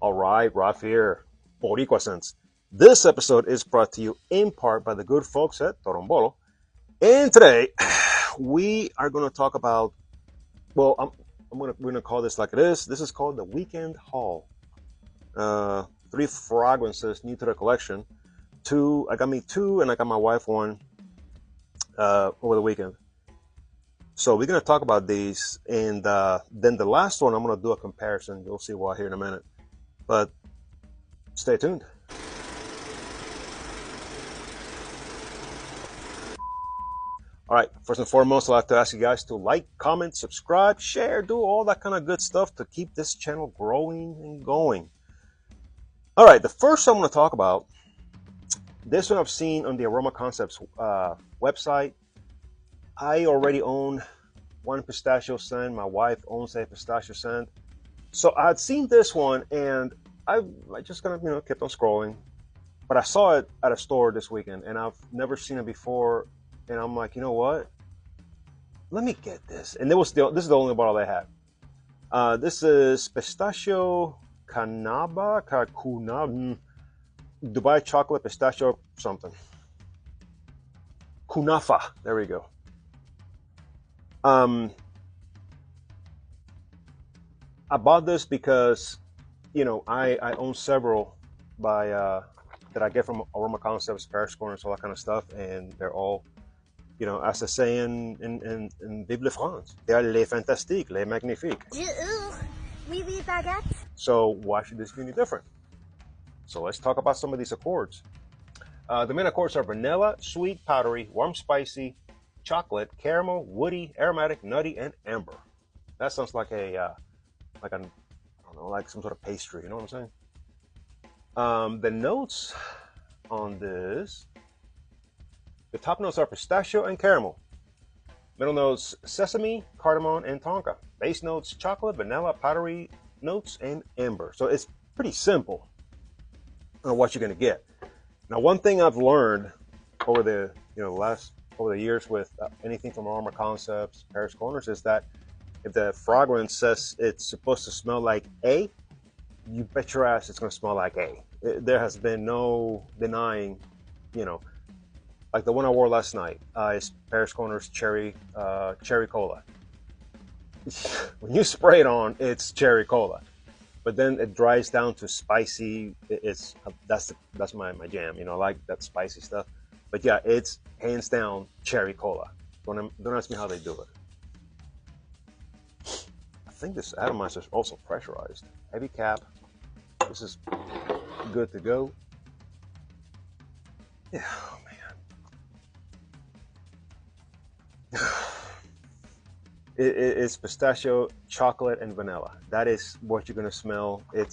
All right, Ralph here, Boricua Sense. This episode is brought to you in part by the good folks at Torombolo. And today, we are going to talk about, we're going to call this like it is. This is called the Weekend Haul. Three fragrances new to the collection. I got me two, and I got my wife one over the weekend. So we're going to talk about these, and then the last one, I'm going to do a comparison. You'll see why here in a minute. But stay tuned. All right, first and foremost, I'd like to ask you guys to like, comment, subscribe, share, do all that kind of good stuff to keep this channel growing and going. All right, the first I'm going to talk about, this one I've seen on the Aroma Concepts website. I already own one pistachio scent. My wife owns a pistachio scent. So I'd seen this one, and I just kind of, kept on scrolling. But I saw it at a store this weekend, and I've never seen it before. And I'm like, you know what? Let me get this. And this is the only bottle they had. This is Pistachio Canaba, Dubai Chocolate Pistachio something. Kunafa. There we go. I bought this because, I own several that I get from Aroma Concepts, Paris Corners, all that kind of stuff, and they're all, as they say in Vive la France, they are les fantastiques, les magnifiques. Oui, oui, baguette. So why should this be any different? So let's talk about some of these accords. The main accords are vanilla, sweet, powdery, warm, spicy, chocolate, caramel, woody, aromatic, nutty, and amber. That sounds like like some sort of pastry. You know what I'm saying? The notes on this. The top notes are pistachio and caramel. Middle notes, sesame, cardamom, and tonka. Base notes, chocolate, vanilla, powdery notes, and amber. So it's pretty simple on what you're going to get. Now, one thing I've learned over the years with anything from Aroma Concepts, Paris Corners, is that if the fragrance says it's supposed to smell like A, you bet your ass it's going to smell like A. There has been no denying, like the one I wore last night is Paris Corners Cherry Cola. When you spray it on, it's cherry cola, but then it dries down to spicy. That's my jam. I like that spicy stuff. But yeah, it's hands down cherry cola. Don't ask me how they do it. I think this atomizer is also pressurized. Heavy cap. This is good to go. Yeah, oh man. It's pistachio, chocolate, and vanilla. That is what you're gonna smell. It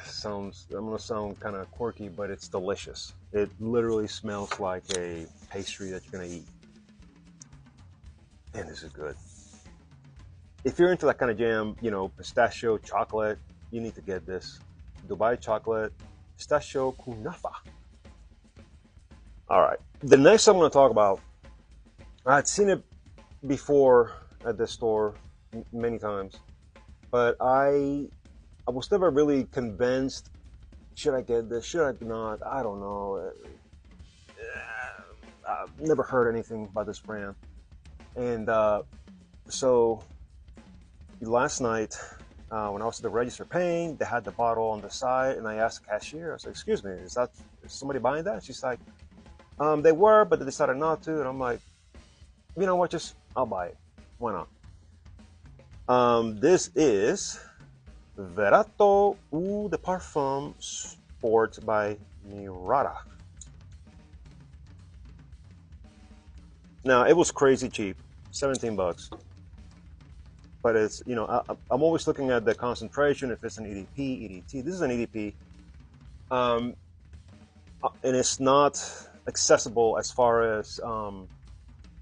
sounds. I'm gonna sound kind of quirky, but it's delicious. It literally smells like a pastry that you're gonna eat. And this is good. If you're into that kind of jam, pistachio, chocolate, you need to get this. Dubai Chocolate Pistachio Kunafa. All right. The next I'm going to talk about, I had seen it before at this store many times, but I was never really convinced. Should I get this? Should I not? I don't know. I've never heard anything about this brand. And so last night, when I was at the register paying, they had the bottle on the side, and I asked the cashier, I said, excuse me, is somebody buying that? She's like, they were, but they decided not to. And I'm like, you know what, I'll buy it. Why not? This is Verrato Eau de Parfum Sport by Mirada. Now, it was crazy cheap, 17 bucks. But it's, I'm always looking at the concentration, if it's an EDP, EDT. This is an EDP. And it's not accessible as far as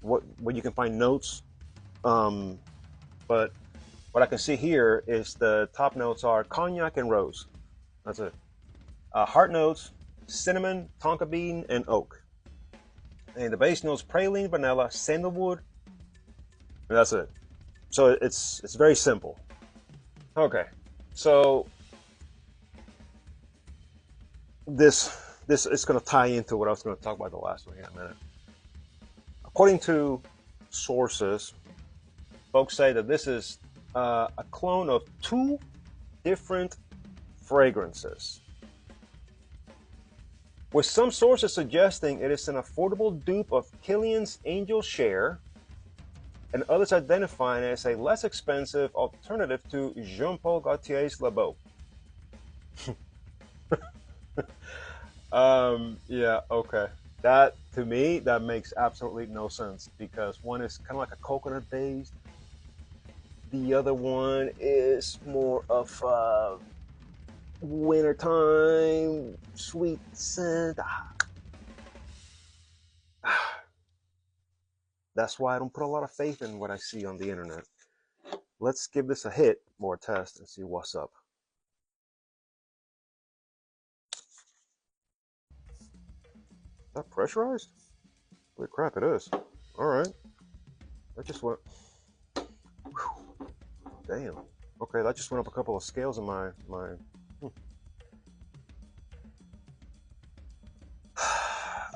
what you can find notes. But what I can see here is the top notes are cognac and rose. That's it. Heart notes, cinnamon, tonka bean, and oak. And the base notes, praline, vanilla, sandalwood. And that's it. So it's very simple. Okay, So this is going to tie into what I was going to talk about the last one here in a minute. According to sources, folks say that this is a clone of two different fragrances, with some sources suggesting it is an affordable dupe of Kilian's Angel Share, and others identifying it as a less expensive alternative to Jean Paul Gaultier's Le Beau. Yeah, okay. That, to me, that makes absolutely no sense, because one is kind of like a coconut based. The other one is more of a wintertime sweet scent. That's why I don't put a lot of faith in what I see on the internet. Let's give this a hit or a test and see what's up. Is that pressurized? Holy crap, it is. All right. That just went. Whew. Damn. Okay, that just went up a couple of scales in my.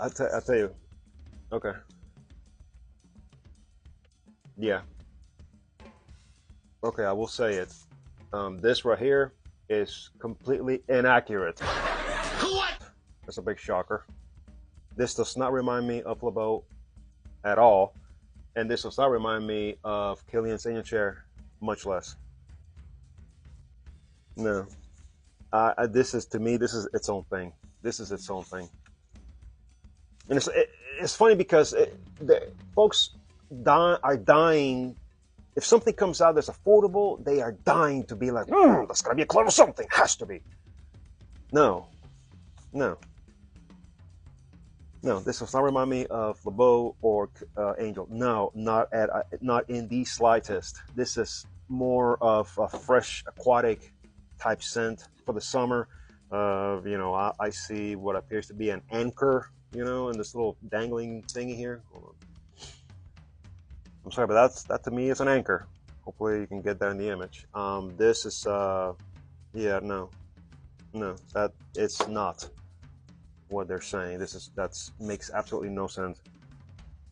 I'll tell you. Okay. Yeah. Okay, I will say it. This right here is completely inaccurate. What? That's a big shocker. This does not remind me of Le Beau at all, and this does not remind me of Kilian's Angel Share, much less. No. This is, to me, this is its own thing. This is its own thing. And it's funny because folks are dying. If something comes out that's affordable, they are dying to be like, that's gotta be a clone of something. Has to be. No, no, no. This does not remind me of Le Beau or Angel. No, not in the slightest. This is more of a fresh aquatic type scent for the summer. I see what appears to be an anchor, in this little dangling thingy here. Hold on. I'm sorry, but that to me is an anchor. Hopefully you can get that in the image. This is, yeah, no, that it's not what they're saying. That makes absolutely no sense.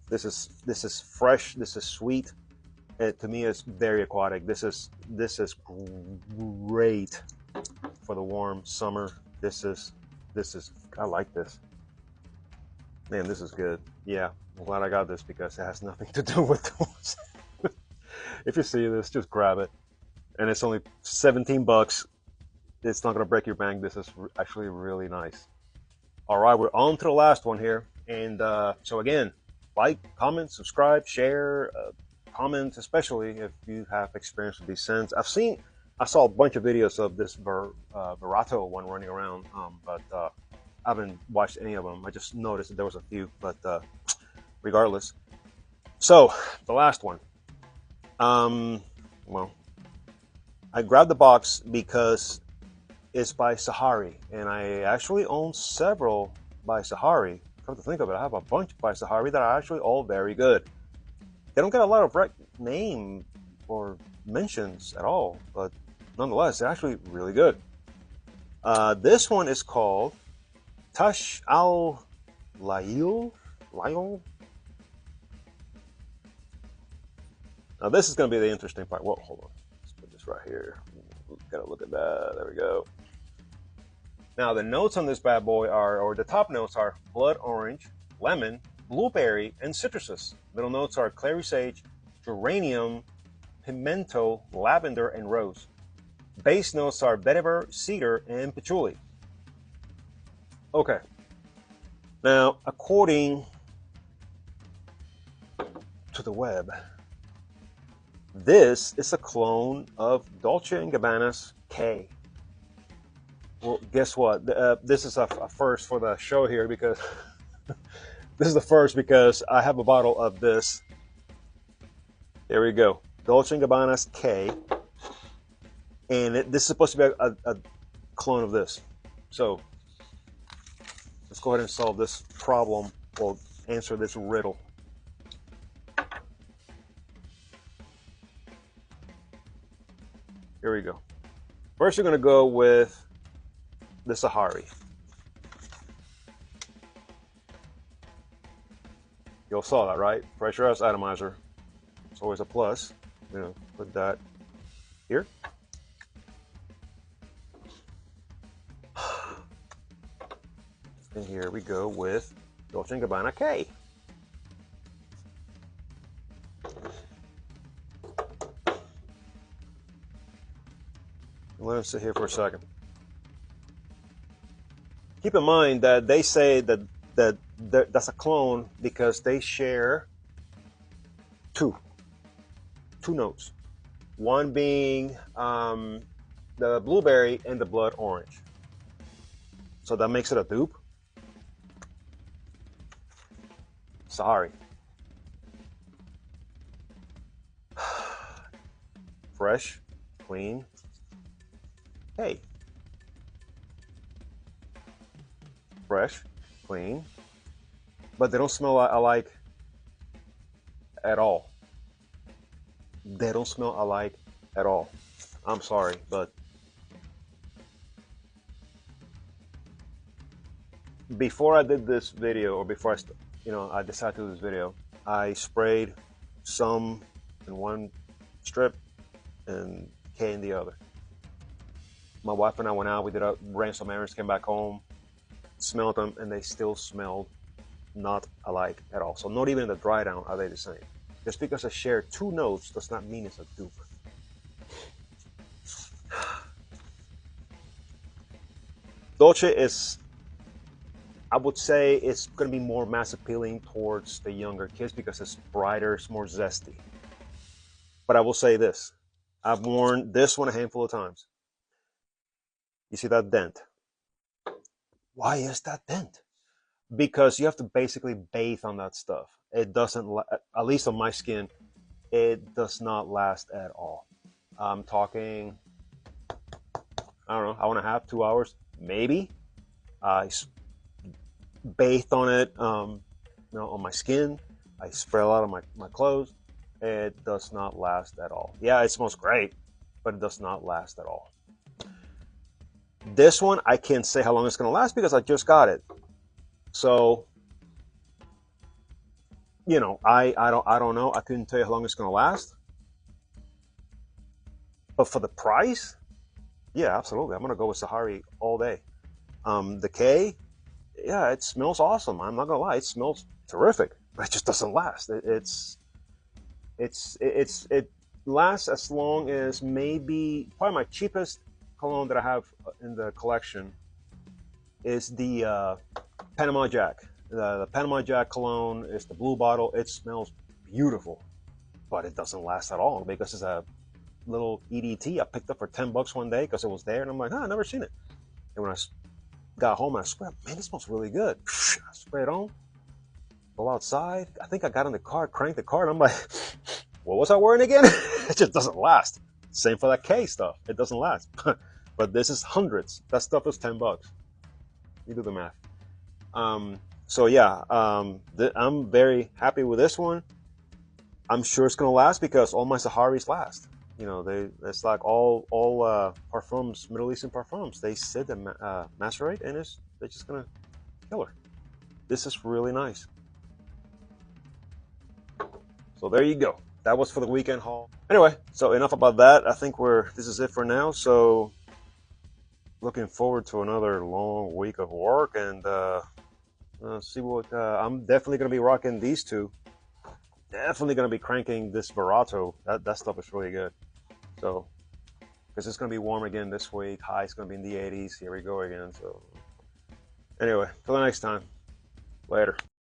This is fresh. This is sweet. To me, it's very aquatic. This is great for the warm summer. This is I like this. Man, this is good. Yeah, I'm glad I got this because it has nothing to do with those. If you see this, just grab it. And it's only 17 bucks. It's not going to break your bank. This is actually really nice. All right, we're on to the last one here. And so again, like, comment, subscribe, share, comment, especially if you have experience with these scents. I saw a bunch of videos of this Verato one running around, but I haven't watched any of them. I just noticed that there was a few, but regardless. So the last one. Well, I grabbed the box because it's by Sahari, and I actually own several by Sahari. Come to think of it, I have a bunch by Sahari that are actually all very good. They don't get a lot of name or mentions at all, but nonetheless, they're actually really good. This one is called Tash Al Lail. Now this is going to be the interesting part. Whoa, hold on. Let's put this right here. Gotta look at that. There we go. Now the notes on this bad boy or the top notes are blood orange, lemon, blueberry, and citruses. Middle notes are clary sage, geranium, pimento, lavender, and rose. Base notes are vetiver, cedar, and patchouli. Okay. Now, according to the web, this is a clone of Dolce & Gabbana's K. Well, guess what? This is a first for the show here because this is the first because I have a bottle of this. There we go. Dolce & Gabbana's K. And this is supposed to be a clone of this. So let's go ahead and solve this problem or answer this riddle. Here we go. First, you're going to go with the Sahari. You all saw that, right? Pressurized atomizer. It's always a plus. You know, put that here. And here we go with Dolce & Gabbana K. Let it sit here for a second. Keep in mind that they say that that's a clone because they share two notes. One being the blueberry and the blood orange. So that makes it a dupe. Sorry. Fresh, clean. Hey. Fresh, clean. But they don't smell alike at all. They don't smell alike at all. I'm sorry, but before I did this video, or before I decided to do this video, I sprayed some in one strip and K in the other. My wife and I went out, ran some errands, came back home, smelled them, and they still smelled not alike at all. So not even in the dry down are they the same. Just because I share two notes does not mean it's a dupe. Dolce is, I would say, it's going to be more mass appealing towards the younger kids because it's brighter, it's more zesty. But I will say this, I've worn this one a handful of times. You see that dent? Why is that dent? Because you have to basically bathe on that stuff. It doesn't, at least on my skin, it does not last at all. I'm talking, I don't know, hour and a half, 2 hours, maybe. I bathed on it, on my skin. I spray a lot on my clothes. It does not last at all. Yeah, it smells great, but it does not last at all. This one, I can't say how long it's going to last because I just got it. So, I don't know. I couldn't tell you how long it's going to last. But for the price, yeah, absolutely. I'm going to go with Sahari all day. The K, yeah, it smells awesome. I'm not going to lie. It smells terrific, but it just doesn't last. It lasts as long as probably my cheapest cologne that I have in the collection is the Panama Jack. The Panama Jack cologne is the blue bottle. It smells beautiful, but it doesn't last at all because it's a little EDT I picked up for $10 one day because it was there, and I'm like, I've never seen it. And when I got home, I swear, man, this smells really good. I spray it on, go outside. I think I got in the car, cranked the car, and I'm like, what was I wearing again? It just doesn't last. Same for that K stuff. It doesn't last. But this is hundreds. That stuff is $10. You do the math. So yeah, I'm very happy with this one. I'm sure it's gonna last because all my Saharis last. It's like all parfums, Middle Eastern parfums. They sit and macerate, and they're just gonna kill her. This is really nice. So there you go. That was for the weekend haul. Anyway, so enough about that. I think this is it for now. So looking forward to another long week of work and see what I'm definitely going to be rocking these two. Definitely going to be cranking this Verato. That stuff is really good. So because it's going to be warm again this week. High is going to be in the 80s. Here we go again. So anyway, till the next time. Later.